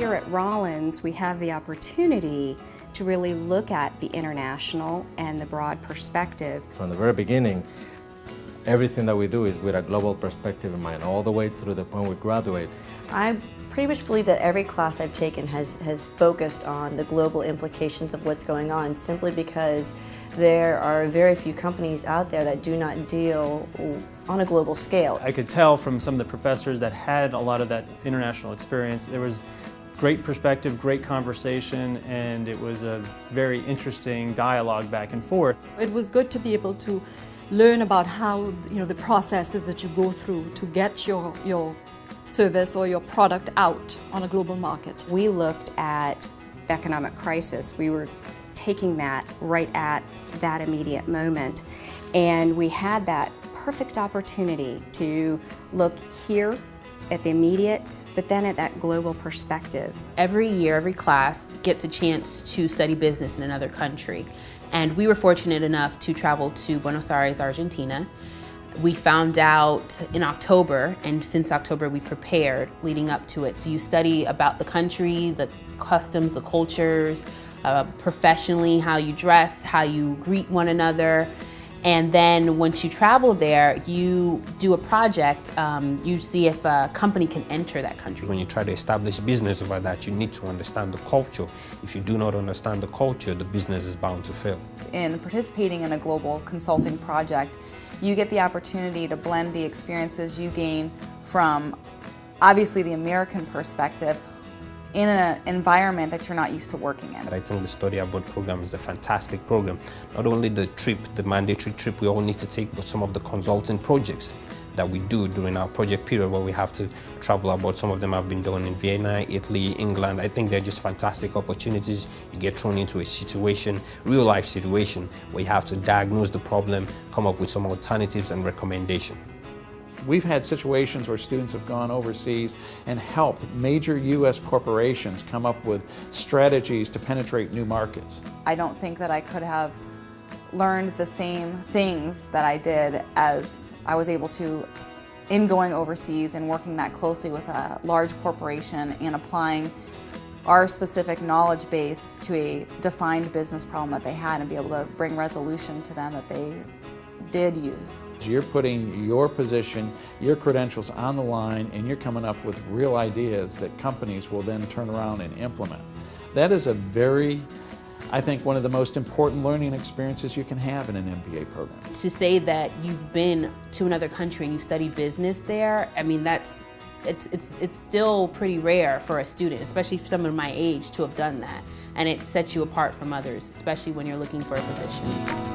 here at Rollins, we have the opportunity to really look at the international and the broad perspective. From the very beginning, everything that we do is with a global perspective in mind, all the way through the point we graduate. I pretty much believe that every class I've taken has focused on the global implications of what's going on, simply because there are very few companies out there that do not deal on a global scale. I could tell from some of the professors that had a lot of that international experience, there was great perspective, great conversation, and it was a very interesting dialogue back and forth. It was good to be able to learn about how, the processes that you go through to get your service or your product out on a global market. We looked at the economic crisis. We were taking that right at that immediate moment, and we had that perfect opportunity to look here at the immediate, but then at that global perspective. Every year, every class gets a chance to study business in another country. And we were fortunate enough to travel to Buenos Aires, Argentina. We found out in October, and since October we prepared leading up to it. So you study about the country, the customs, the cultures, professionally, how you dress, how you greet one another. And then once you travel there, you do a project. You see if a company can enter that country. When you try to establish business over that, you need to understand the culture. If you do not understand the culture, the business is bound to fail. In participating in a global consulting project, you get the opportunity to blend the experiences you gain from, obviously, the American perspective in an environment that you're not used to working in. I think the Study Abroad program is a fantastic program. Not only the trip, the mandatory trip we all need to take, but some of the consulting projects that we do during our project period where we have to travel abroad. Some of them have been done in Vienna, Italy, England. I think they're just fantastic opportunities. You get thrown into a situation, real life situation, where you have to diagnose the problem, come up with some alternatives and recommendations. We've had situations where students have gone overseas and helped major U.S. corporations come up with strategies to penetrate new markets. I don't think that I could have learned the same things that I did as I was able to in going overseas and working that closely with a large corporation and applying our specific knowledge base to a defined business problem that they had and be able to bring resolution to them that they did use. You're putting your position, your credentials on the line, and you're coming up with real ideas that companies will then turn around and implement. That is a very, I think, one of the most important learning experiences you can have in an MBA program. To say that you've been to another country and you study business there, I mean, it's still pretty rare for a student, especially for someone my age, to have done that. And it sets you apart from others, especially when you're looking for a position.